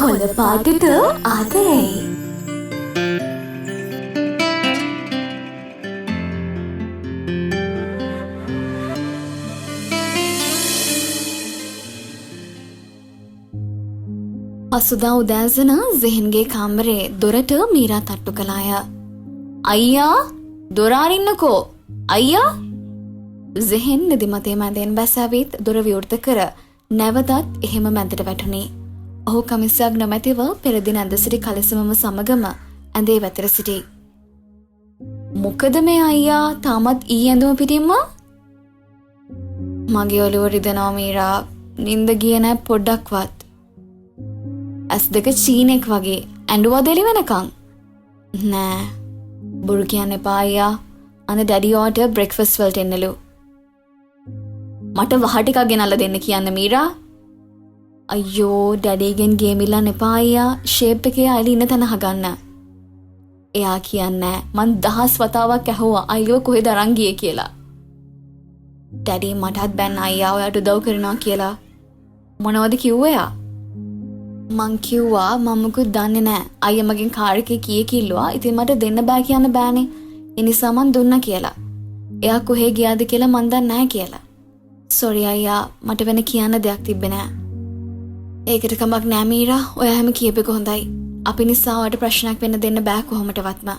කොළ පාටට ආදරෙයි. පසුදා උදෑසන ජෙහෙන්ගේ කාමරේ දොරට මීරා තට්ටු කළාය. අයියා දොර අරින්නකෝ අයියා. ජෙහෙන් නිදිමතේ මැදෙන් බැසවිත් දොර විවෘත කර නැවතත් එහෙම මැදට වැටුණි. ඔහු කමිසයක් නොමැතිව පෙරදින ඇඳ සිටි කලිසමම සමගම ඇඳේ වැතර සිටි. මොකද මේ අයියා තාමත් ඊ ඇඳුම පිටින්ම? මගේ ඔළුව රිදෙනවා මීරා. නිින්ද ගියේ නැහැ පොඩ්ඩක්වත්. ඇස් දෙක චීනෙක් වගේ ඇඬුවා දෙලි වෙනකන්. නෑ බොරු කියන්න එපා අයියා. අනේ ඩැඩි ඔයාට බ්‍රෙක්ෆාස්ට් වලට එන්නලු. මට වහ ටිකක් ගෙනල්ලා දෙන්න කියන්න මීරා. අයියෝ ඩැඩිගෙන් ගේමිල්ලන්න එපා අයියා. ෂේප් එකේ අයිලි ඉන්න තැන හගන්න. එයා කියන්නේ මං 10 වතාවක් ඇහුවා අයියෝ කොහෙද අරන් ගියේ කියලා. ඩැඩි මටත් බැන්න අයියා ඔයාට උදව් කරනවා කියලා. මොනවද කිව්වේ යා? මං කිව්වා මම මුකුත් දන්නේ නැහැ. අයියා මගෙන් කාර් එකේ කීය කිල්ලුවා. ඉතින් මට දෙන්න බෑ කියන්න බෑනේ. ඒ නිසා මං දුන්නා කියලා. එයා කොහෙ ගියාද කියලා මං දන්නේ නැහැ කියලා. සෝරි අයියා මට වෙන කියන්න දෙයක් තිබ්බේ නැහැ. ඒකට කමක් නෑ මීරා. ඔයා හැම කියපේක හොඳයි. අපි නිසා ඔයාට ප්‍රශ්නයක් වෙන්න දෙන්න බෑ කොහොමටවත්ම.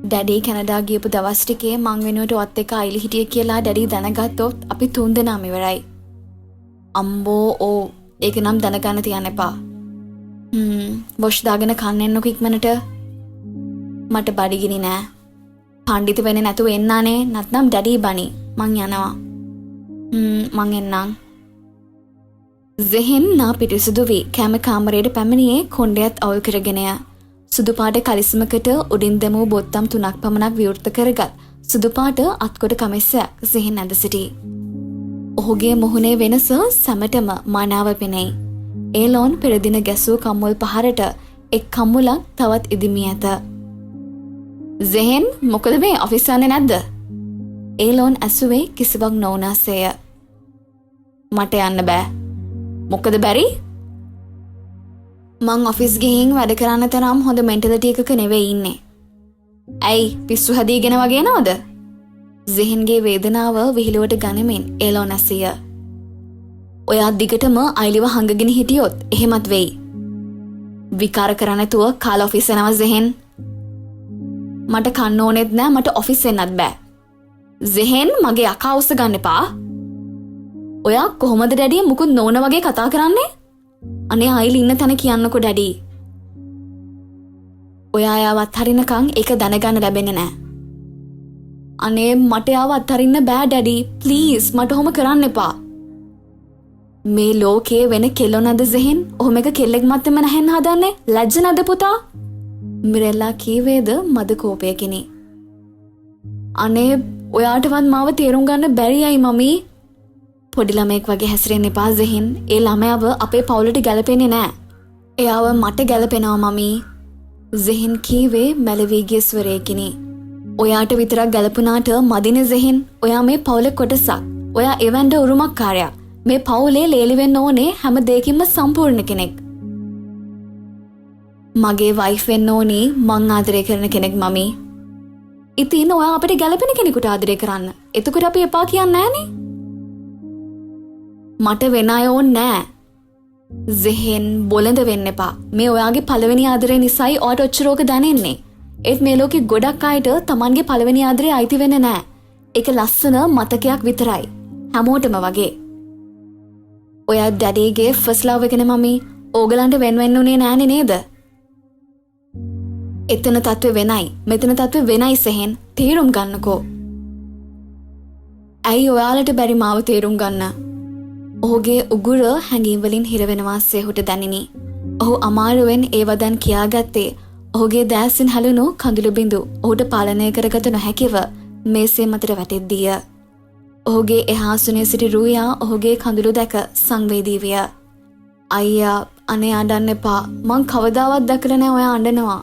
ඩැඩි කැනඩා ගියපු දවස් ටිකේ මං වෙනුවට ඔත් එක අයිලි හිටිය කියලා ඩැඩි දැනගත්තොත් අපි 3 දෙනාම ඉවරයි. අම්බෝ ඕ ඒක නම් දැනගන්න තියන්න එපා. වොෂ් දාගෙන කන්න එන්නකො ඉක්මනට. මට බඩගිනි නෑ. පණ්ඩිත වෙන්නේ නැතුව එන්නානේ. නැත්නම් ඩැඩි බනි. මං යනවා. මං එන්නම්. ජෙහෙන් නා පිටිසුදු වී කැම කාමරයට පැමිණියේ කොණ්ඩයත් අවුල් කරගෙනය. සුදු පාට කලිසමකට උඩින් දැමූ බොත්තම් 3ක් පමණක් විවෘත කරගත් සුදු පාට අත්කොට කමිසයක් ජෙහෙන් ඇඳ සිටි. ඔහුගේ මුහුණේ වෙනස සැමටම මනාව පෙනෙයි. ඒලොන් පෙරදින ගැසූ කම්මුල් පහරට එක් කම්මුලක් තවත් ඉදිමී ඇත. ජෙහෙන් මොකද මේ ඔෆිස් යන්නේ නැද්ද? ඒලොන් ඇසුවේ කිසිවක් නොවුනාසේය. මට යන්න බෑ. මොකද බැරි? මං ඔෆිස් ගිහින් වැඩ කරන්න තරම් හොඳ මෙන්ටලිටි එකක නෙවෙයි ඉන්නේ. ඇයි පිස්සු හැදීගෙන වගේ නෝද? ජෙහෙන්ගේ වේදනාව විහිළුවට ගනිමින් ඒලොන් ඇසිය. ඔයා දිගටම අයිලිව හංගගෙන හිටියොත් එහෙමත් වෙයි. විකාර කරන්න නැතුව කාල ඔෆිස් යනවා ජෙහෙන්. මට කන්න ඕනෙත් නෑ. මට ඔෆිස් එන්නත් බෑ. ජෙහෙන් මගේ අකා උස්ස ගන්න එපා. ඔයා කොහොමද ඩැඩි මුකුත් නොවන වගේ කතා කරන්නේ? අනේ අයිලි ඉන්න තැන කියන්නකො ඩැඩි. ඔයා යාව අත්හරිනකන් ඒක දැනගන්න ලැබෙන්නේ නෑ. අනේ මට යාව අත්හරින්න බෑ ඩැඩි. ප්ලීස් මට ඔහොම කරන්න එපා. මේ ලෝකේ වෙන කෙල්ලෝ නැද ජෙහෙන්? ඔහොම එක කෙල්ලෙක් මැත්තේම නැහෙන්න හදන්නේ? ලැජ්ජ නැද පුතා? මිරෙල්ලා කීවේද මද කෝපයකිනි. අනේ ඔයාටවත් මාව තේරුම් ගන්න බැරි අය මමී. පොඩි ළමෙක් වගේ හැසිරෙන්න එපා ජෙහෙන්. ඒ ළමයාව අපේ පවුලට ගැලපෙන්නේ නෑ. එයාව මට ගැලපෙනවා මමී. ජෙහෙන් කීවේ මැලවී ගිය ස්වරයකිනි. ඔයාට විතරක් ගැලපුණාට මදිනේ ජෙහෙන්. ඔයා මේ පවුලේ කොටසක්. ඔයා එවැන්ඩ උරුමකාරයා. මේ පවුලේ ලේලි වෙන්න ඕනේ හැම දෙයකින්ම සම්පූර්ණ කෙනෙක්. මගේ වයිෆ් වෙන්න ඕනි මං ආදරය කරන කෙනෙක් මමී. ඉතින් ඔයා අපිට ගැලපෙන කෙනෙකුට ආදරය කරන්න. එතකොට අපි එපා කියන්නේ නෑනේ. මට වෙන අය ඕනේ නෑ. ජෙහෙන් බොළඳ වෙන්න එපා. මේ ඔයාගේ පළවෙනි ආදරේ නිසායි ඔයාට ඔච්චරෝක දැනෙන්නේ. ඒත් මේ ලෝකේ ගොඩක් අයට Tamanගේ පළවෙනි ආදරේ අයිති වෙන්නේ නෑ. ඒක ලස්සන මතකයක් විතරයි. හැමෝටම වගේ. ඔයා ඩැඩිගේ ෆස්ට් ලව් එකනේ මමී. ඕගලන්ට වෙන්න උනේ නෑනේ නේද? එතන තත්ත්වෙ වෙනයි. මෙතන තත්ත්වෙ වෙනයි සෙහෙන්. තේරුම් ගන්නකෝ. ඇයි ඔයාලට බැරි මාව තේරුම් ගන්න? ඔහුගේ උගුර හැඟීම් වලින් හිර වෙනවාසේ ඔහුට දැනිනි. ඔහු අමාරුවෙන් ඒව දැන් කියාගත්තේ ඔහුගේ දැසින් හැලුණු කඳුළු බිඳු ඔහුට පාලනය කරගත නොහැකිව මේසේ මතට වැටෙද්දීය. ඔහුගේ එහා සුනේ සිටි රූයා ඔහුගේ කඳුළු දැක සංවේදී විය. අයියා අනේ අඬන්න එපා. මං කවදාවත් දැකලා නැහැ ඔයා අඬනවා.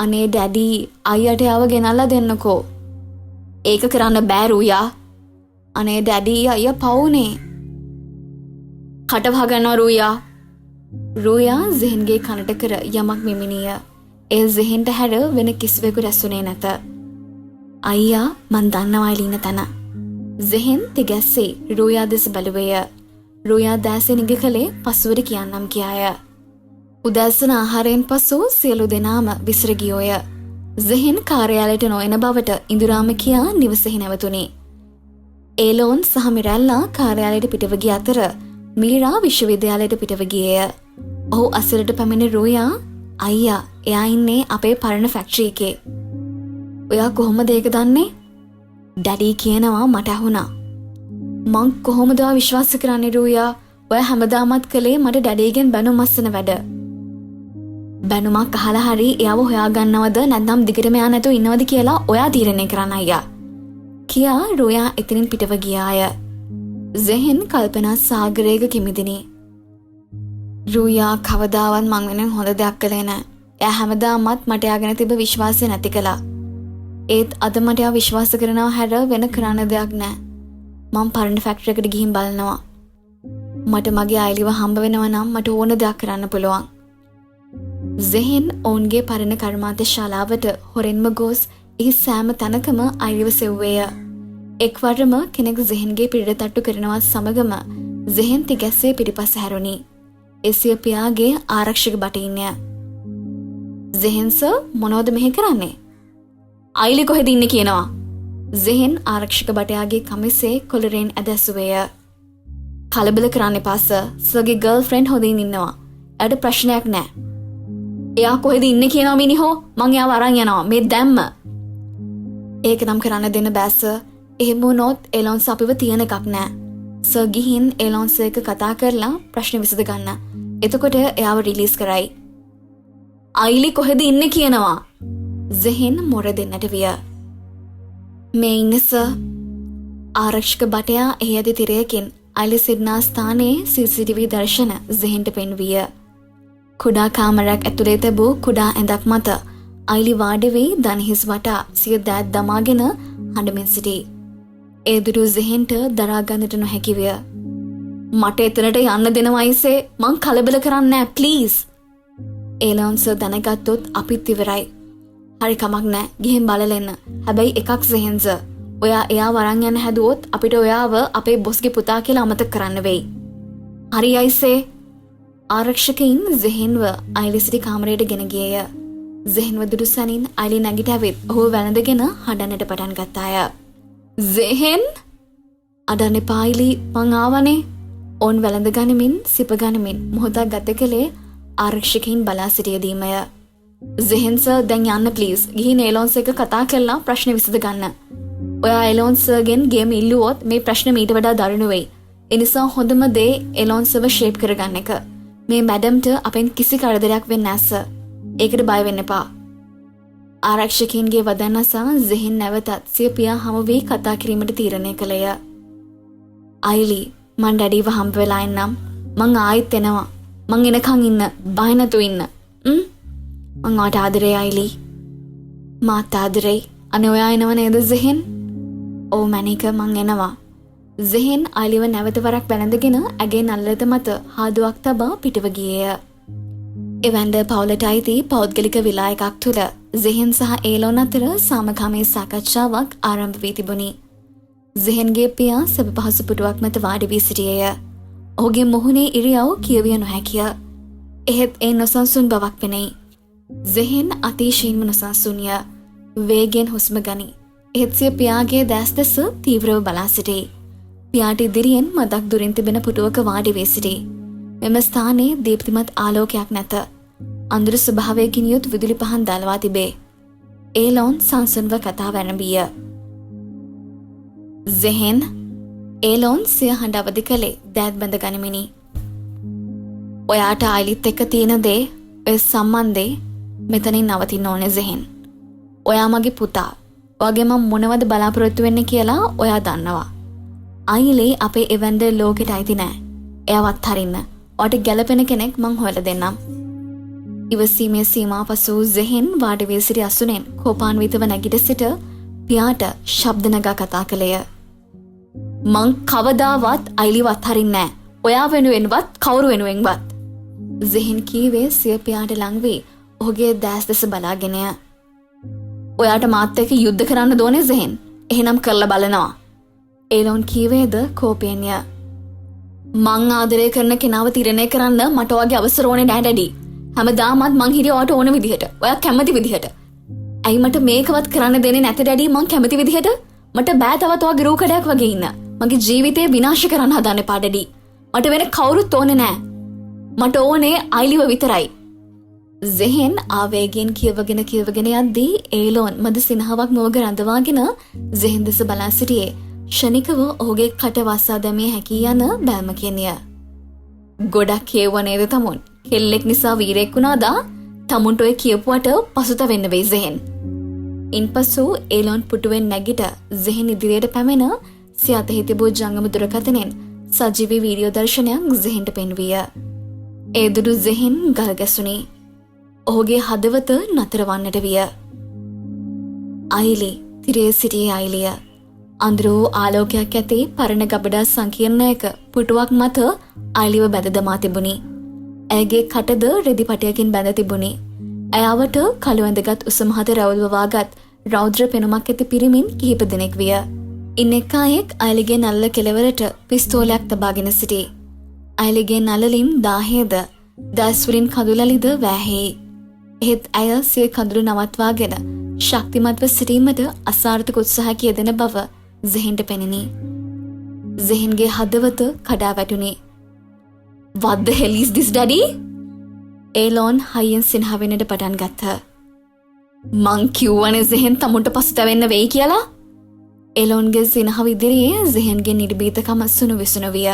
අනේ ඩැඩි අයියට යව ගෙනල්ලා දෙන්නකෝ. ඒක කරන්න බෑ රූයා. අනේ ඩැඩි අයියා පවුනේ. කට වහගන්නවා රූයා. රෝයා ජෙහෙන්ගේ කනට කර යමක් මෙමිනිය. ඒ ජෙහෙන්ට හැර වෙන කිසිවෙකු රැස්ුනේ නැත. අයියා මන් දන්නවා එලින තන. ජෙහෙන් තිගැස්සේ රෝයා දෙස බැලුවේය. රෝයා දැසේ නිග කළේ පසුවට කියන්නම් කියාය. උදැසන ආහාරයෙන් පසු සියලු දෙනාම විසිර ගියෝය. ජෙහෙන් කාර්යාලයට නොයන බවට ඉඳුරාම කියා නිවසෙහි නැවතුණි. ඒලෝන් සහ මිරැල්ලා කාර්යාලයට පිටව ගිය අතර මීරා විශ්වවිද්‍යාලයට පිටව ගියේය. ඔහු අසලට පැමිණි රෝයා අයියා එයා ඉන්නේ අපේ පරණ ෆැක්ටරි එකේ. ඔයා කොහොමද ඒක දන්නේ? ඩැඩි කියනවා මට ඇහුණා. මං කොහොමද විශ්වාස කරන්නේ රෝයා? ඔය හැමදාමත් කළේ මට ඩැඩිගෙන් බැනුම් අස්සන වැඩ. බැනුමක් අහලා හරි එයාව හොයාගන්නවද නැත්නම් දිගටම යන්න නැතුව ඉන්නවද කියලා ඔයා තීරණය කරන්න අයියා. කියා රෝයා එතනින් පිටව ගියාය. ජෙහෙන් කල්පනා සාගරයක කිමිදිනි. රෝයා කවදාවත් මං වෙනුවෙන් හොඳ දෙයක් කළේ නැහැ. එයා හැමදාමත් මට එයාගෙන තිබ්බ විශ්වාසය නැති කළා. ඒත් අද මට එයා විශ්වාස කරනවා හැර වෙන කරන්න දෙයක් නැහැ. මම පරණ ෆැක්ටරි එකට ගිහින් බලනවා. මට මගේ අයලිව හම්බ වෙනවා නම් මට ඕන දෙයක් කරන්න පුළුවන්. ජෙහෙන් ඔවුන්ගේ පරණ කර්මාන්ත ශාලාවට හොරෙන්ම ගොස් එහි සෑම තැනකම අයලිව සෙව්වේය. එක්වරම කෙනෙක් ජෙහෙන්ගේ පිටට තට්ටු කරනවා සමගම ජෙහෙන් තිගැස්සේ පිටිපස්ස හැරුණි. එසිය පියාගේ ආරක්ෂක බටඉන්නය. ජෙහෙන් සර් මොනවද මෙහෙ කරන්නේ? අයිලි කොහෙද ඉන්නේ කියනවා. ජෙහෙන් ආරක්ෂක බටයාගේ කමිසේ කොලරෙන් ඇදැස්සුවේය. කලබල කරන්න එපා සර්. සර්ගේ ගර්ල්ෆ්‍රෙන්ඩ් හොඳින් ඉන්නවා. එයාට ප්‍රශ්නයක් නැහැ. එයා කොහෙද ඉන්නේ කියනවා මිනිහෝ. මං එයාව අරන් යනවා මේ දැම්ම. ඒක නම් කරන්න දෙන්න බෑ සර්. එහෙම වුණොත් එලොන්ස් අපිව තියන එකක් නැහැ. සර් ගිහින් එලොන්ස් එක කතා කරලා ප්‍රශ්න විසඳ ගන්න. එතකොට එයාව රිලීස් කරයි. අයිලි කොහෙද ඉන්නේ කියනවා. ජෙහෙන් මොර දෙන්නට විය. මේ ඉන්න සර්. ආරක්ෂක බටයා එහි ඇති තිරයකින් අයිලි සිඩ්නා ස්ථානයේ CCTV දර්ශන ජෙහෙන්ට පෙන්විය. කුඩා කාමරයක් ඇතුලේ තිබූ කුඩා ඇඳක් මත අයිලි වාඩි වී දණහිස් වටා සිය දෑත් දමාගෙන හඬමින් සිටි. ඒ දුටු ජෙහෙන්ට දරා ගන්නට නොහැකි විය. මට එතනට යන්න දෙනවා අයිසේ. මං කලබල කරන්නේ නැහැ ප්ලීස්. ඒලොන්ස් දැනගත්තොත් අපිත් ඉවරයි. හරි කමක් නැහැ. ගිහින් බලලෙන්න. හැබැයි එකක් ජෙහෙන් සර්. ඔයා එයාව අරන් යන්න හැදුවොත් අපිට ඔයාව අපේ බොස්ගේ පුතා කියලා අමතක කරන්න වෙයි. හරි අයිසේ. ආරක්ෂකයින් ජෙහෙන්ව අයිලි සිටි කාමරයට ගෙන ගියේය. ජෙහෙන්ව දුටු සැනින් අයිලි නැගිට ඇවිත් ඔහුව වැළඳගෙන හඬන්නට පටන් ගත්තාය. ජෙහෙන් අඩන්න එපා අයිලි මං ආවනේ. ඔවුන් වැළඳ ගනිමින් සිප ගනිමින් මොහොතක් ගත කළේ ආරක්ෂකයින් බලා සිටියදීමය. ජෙහෙන් සර් දැන් යන්න ප්ලීස්. ගිහින් එලොන්ස් එක කතා කරලා ප්‍රශ්න විසඳ ගන්න. ඔයා එලොන්ස්ගෙන් ගේම ඉල්ලුවොත් මේ ප්‍රශ්න මීට වඩා දරුණු වෙයි. ඒ නිසා හොඳම දේ එලොන්ස්ව ෂේප් කරගන්න එක. මේ මැඩම්ට අපෙන් කිසි කරදරයක් වෙන්නේ නැහැ සර්. ඒකට බය වෙන්න එපා. ආරක්ෂකයින්ගේ වදනසා ජෙහෙන් නැවතත් සිය පියා හමු වී කතා කිරීමට තීරණය කළේය. අයිලි මං ඩැඩිව හම්බ වෙලා එන්නම්. මං ආයෙත් එනවා. මං එනකන් ඉන්න. බය නැතුව ඉන්න. මං ඔයාට ආදරේ අයිලි. මාත් ආදරේ. අනේ ඔයා එනව නේද ජෙහෙන්? ඔව් මැනික මං එනවා. ජෙහෙන් අයිලිව නැවත වරක් වැළඳගෙන ඇගේ නළලත මත හාදුවක් තබා පිටව ගියේය. එවැන්ඩර් පවුලට අයිති පෞද්ගලික විලා එකක් තුළ ජෙහෙන් සහ ඒලොන් අතර සාමකාමී සාකච්ඡාවක් ආරම්භ වී තිබුණි. ජෙහෙන්ගේ පියා සැප පහසු පුටුවක් මත වාඩි වී සිටියේය. ඔහුගේ මුහුණේ ඉරියව් කියවිය නොහැකිය. එහෙත් ඒ නොසන්සුන් බවක් පෙනෙයි. ජෙහෙන් අතිශයින්ම නොසන්සුන්ය. වේගෙන් හුස්ම ගනී. එහෙත් සිය පියාගේ දැස් දෙස තීව්‍රව බලා සිටී. පියාට ඉදිරියෙන් මදක් දුරින් තිබෙන පුටුවක වාඩි වී සිටී. මෙම ස්ථානයේ දීප්තිමත් ආලෝකයක් නැත. අඳුරු ස්වභාවයකින් යුත් විදුලි පහන් දල්වා තිබේ. ඒලොන් සංසුන්ව කතාව ආරම්භිය. ජෙහෙන් ඒලොන් සිය හඬ අවදි කළේ දෑත් බැඳ ගනිමිනි. ඔයාට අයිලිත් එක්ක තියෙන දේ ඔය සම්බන්ධේ මෙතනින් නවතින්න ඕනේ ජෙහෙන්. ඔයා මගේ පුතා. ඔයාගේ මම මොනවද බලාපොරොත්තු වෙන්නේ කියලා ඔයා දන්නවා. අයිලේ අපේ එවැන්ඩර් ලෝකෙට අයිති නෑ. එයාවත් හරින්න. ඔයාට ගැළපෙන කෙනෙක් මං හොයලා දෙන්නම්. ඉවසීමේ සීමාපසු ජෙහෙන් වාඩි වී සිටි අසුනෙන් කෝපාන්විතව නැගිට සිට පියාට ශබ්ද නගා කතා කළේය. මං කවදාවත් අයිලිව අත්හරින්නේ නෑ. ඔයා වෙනුවෙන්වත් කවුරු වෙනුවෙන්වත්. ජෙහෙන් කීවේ සිය පියාට ළඟ වී ඔහුගේ දැස් දෙස බලාගෙනය. ඔයාට මාත් එක්ක යුද්ධ කරන්න දෝනේ ජෙහෙන්. එහෙනම් කරලා බලනවා. ඒලොන් කීවේද කෝපයෙන්ය. මං ආදරය කරන කෙනාව තිරණය කරන්න මට ඔයාගේ අවසර ඕනේ නෑ ඩැඩි. හැමදාමත් මං හිරිය ඔයාට ඕන විදිහට. ඔයා කැමති විදිහට. ඇයි මට මේකවත් කරන්න දෙන්නේ නැත ඩැඩි මං කැමති විදිහට? මට බෑ තවත් ඔයාගේ රූකඩයක් වගේ ඉන්න. මගේ ජීවිතේ විනාශ කරන්න හදන්න එපා ඩැඩි. මට වෙන කවුරුත් ඕනේ නෑ. මට ඕනේ අයිලිව විතරයි. ජෙහෙන් ආවේගයෙන් කියවගෙන යද්දී ඒලොන් මද සිනහාවක් මුවග රඳවාගෙන ජෙහෙන් දෙස බලා සිටියේ. ෂණිකව ඔහුගේ කට වස්සා දැමිය හැකි යන බෑමකින්ය. ගොඩක් කියව නේද තමුන්? කෙල්ලෙක් නිසා වීරෙක් වුණාදා තමුන්ට ඔය කියපුවට පසුතැවෙන්න වෙයි ජෙහෙන්. ඉන්පසු ඒලොන් පුටුවෙන් නැගිට ජෙහෙන් ඉදිරියට පැමිණ සිය අතෙහි තිබූ ජංගම දුරකථනයෙන් සජීවී වීඩියෝ දර්ශනයක් ජෙහෙන්ට පෙන්විය. ඒ දුටු ජෙහෙන් ගල්ගැසුණි. ඔහුගේ හදවත නතර වන්නට විය. අයිලි තිරේ සිටියේ අයිලිය. අඳුර වූ ආලෝකයක් ඇති පරණ ගබඩා සංකීර්ණයක පුටුවක් මත අයිලිව බැඳ දමා තිබුණි. ඇයගේ කටද රෙදි පටයකින් බැඳ තිබුණි. ඇයවට කළු ඇඳගත් උසමහත රැවුල්වවාගත් රෞද්‍ර පෙනුමක් ඇති පිරිමින් කිහිප දෙනෙක් විය. ඉන් එක් අයෙක් අයිලිගේ නළල කෙළවරට පිස්තෝලයක් තබාගෙන සිටි. අයිලිගේ නළලින් දාහේද දැස්වලින් කඳුලලිද වැහෙයි. එහෙත් ඇය සිය කඳුළු නවත්වාගෙන ශක්තිමත්ව සිටීමට අසාර්ථක උත්සාහයක් යෙදෙන බව ජෙහෙන්ට පෙනිනි. ජෙහෙන්ගේ හදවත කඩා වැටුණි. What the hell is this daddy? ඒලොන් හයියෙන් සිනහ වෙන්නට පටන් ගත්ත. මං කිව්වනේ ජෙහෙන් තමුන්ට පසුතැවෙන්න වෙයි කියලා. ඒලොන්ගේ සිනහ ඉදිරියේ ජෙහෙන්ගේ නිර්භීතකම සුණු විසුණු විය.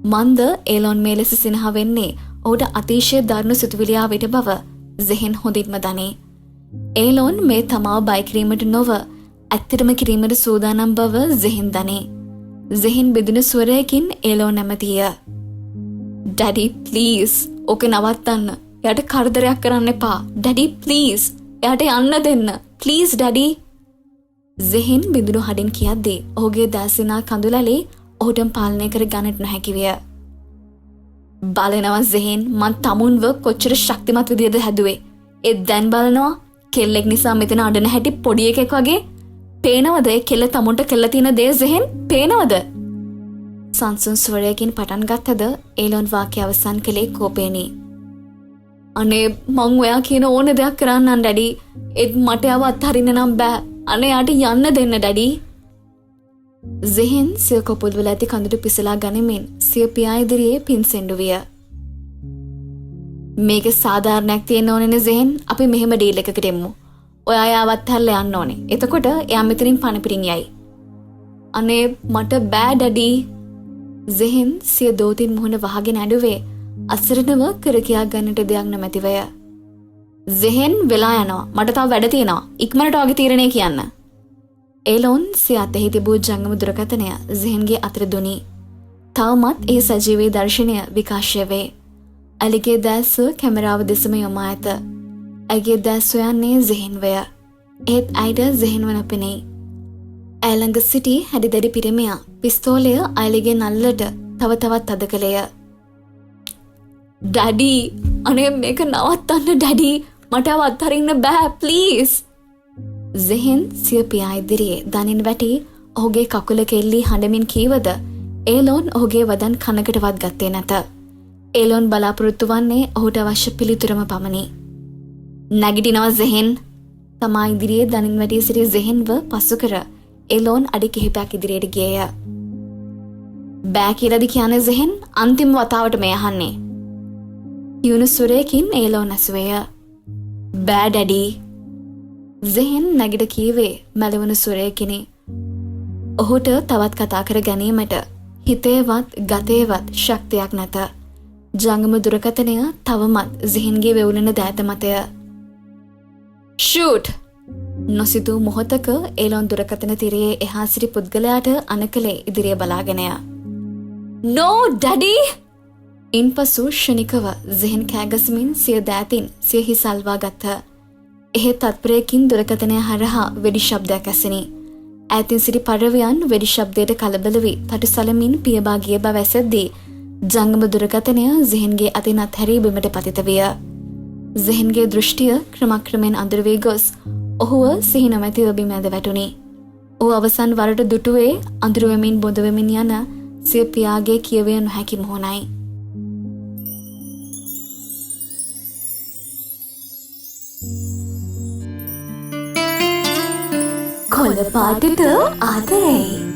මන්ද ඒලොන් මේ ලෙස සිනහ වෙන්නේ ඔහුට අතිශය දරුණු සිතුවිලි ආවිත බව ජෙහෙන් හොඳින්ම දනේ. ඒලොන් මේ තමාව බය කිරීමට නොව ඇත්තටම කිරීමට සූදානම් බව ජෙහෙන් දනේ. ජෙහෙන් බෙදුණු ස්වරයකින් ඒලොන් නැමතිය. ඩැඩි ප්ලීස් ඕක නවත්තන්න. එයාට කරදරයක් කරන්න එපා. ඩැඩි ප්ලීස් එයාට යන්න දෙන්න. Please daddy. ජෙහෙන් බිඳුණු හඩින් කියද්දී ඔහුගේ දැසිනා කඳුලලේ ඔහුටම පාලනය කර ගන්නට නොහැකි විය. බලනවා ජෙහෙන් මං තමුන්ව කොච්චර ශක්තිමත් විදියද හැදුවේ. ඒත් දැන් බලනවා කෙල්ලෙක් නිසා මෙතන අඬන හැටි පොඩි එකෙක් වගේ. පේනවද ඒ කෙල්ල තමුන්ට කළා තියෙන දේ ජෙහෙන්? පේනවද? සංසුන් ස්වරයකින් පටන් ගත්තද ඒලොන් වාක්‍ය අවසන් කළේ කෝපේනි. අනේ මං ඔයා කියන ඕන දෙයක් කරන්නම් ඩැඩි. ඒත් මට යව අත්හරින්න නම් බෑ. අනේ යාට යන්න දෙන්න ඩැඩි. ජෙහෙන් සිය කොපුල් වල ඇති කඳුළු පිසලා ගනිමින් සිය පියා ඉදිරියේ පින්සෙන්ඩු විය. මේක සාධාරණයක් තියෙන්න ඕනේනේ ජෙහෙන්. අපි මෙහෙම ඩීල් එකකට එමු. ඔයා යාවත් හැල්ලා යන්න ඕනේ. එතකොට එයා මෙතනින් පණ පිටින් යයි. අනේ මට බෑ ඩැඩි. ජෙහෙන් සිය දෝතින් මුහුණ වහගෙන ඇඬුවේ අසරණව කර කියා ගන්නට දෙයක් නැමැතිවය. ජෙහෙන් වෙලා යනවා. මට තව වැඩ තියෙනවා. ඉක්මනට ඔයාගේ තීරණය කියන්න. ඒලොන් සිය අතෙහි තිබූ ජංගම දුරකථනය ජෙහෙන්ගේ අතට දුනි. තවමත් ඒ සජීවී දර්ශනය විකාශය වේ. අලිගේ දැස් කැමරාව දෙසම යොමා ඇත. ඇගේ දැස් සොයන්නේ ජෙහෙන්වය. ඒත් ඇයට ජෙහෙන්ව නොපෙනෙයි. ඇය ළඟ සිටි හැඩිදැඩි පිරිමියා පිස්තෝලය අයලිගේ නල්ලට තව තවත් අද කළේය. ඩැඩි අනේ මේක නවත්තන්න ඩැඩි. මට අත්හරින්න බෑ ප්ලීස්. ජෙහෙන් සිය පියා ඉදිරියේ දනින් වැටි ඔහුගේ කකුල කෙල්ලී හඬමින් කීවද ඒලොන් ඔහුගේ වදන් කනකටවත් ගත්තේ නැත. ඒලොන් බලාපොරොත්තු වන්නේ ඔහුට අවශ්‍ය පිළිතුරම පමණි. නැගිටිනවා ජෙහෙන්. තමා ඉදිරියේ දනින් වැටි සිටි ජෙහෙන්ව පසු කර ඒලොන් අඩි කිහිපයක් ඉදිරියට ගියේය. බෑ කියලාද කියන්නේ ජෙහෙන්? අන්තිම වතාවට මේ අහන්නේ. යුනුසුරේකින් ඒලොන් ඇසුවේය. බෑ ඩැඩි. ජෙහෙන් නැගිට කීවේ මැලවුණු සුරයකිනි. ඔහුට තවත් කතා කර ගැනීමට හිතේවත් ගතේවත් ශක්තියක් නැත. ජංගම දුරකථනය තවමත් ජෙහෙන්ගේ වෙවුලන දෑත මතය. ෂූට්! නොසිතූ මොහොතක ඒලොන් දුරකථන තිරයේ එහා සිටි පුද්ගලයාට අනකලේ ඉදිරිය බලාගෙනය. නෝ ඩැඩි! ඉන්පසු ෂණිකව ජෙහෙන් කෑගසමින් සිය දෑතින් සිය හිස අල්වා ගත්ත. එහෙත් තත්පරයකින් දුරකථනය හරහා වෙඩි ශබ්දයක් ඇසිනි. ඈතින් සිටි පරවයන් වෙඩි ශබ්දයට කලබල වී තටු සලමින් පියබා ගිය බව ඇසෙද්දී ජංගම දුරකථනය ජෙහෙන්ගේ අතින් අත්හැරී බිමට පතිත විය. ජෙහෙන්ගේ දෘෂ්ටිය ක්‍රමක්‍රමෙන් අඳුර වී ගොස් ඔහුව සිහි නොමැතිව බිම ඇද වැටුණි. ඔහු අවසන් වරට දුටුවේ අඳුර වෙමින් බොඳ වෙමින් යන සිය පියාගේ කියවිය නොහැකි මොහොනයි. කොළ පාටට ආදරෙයි.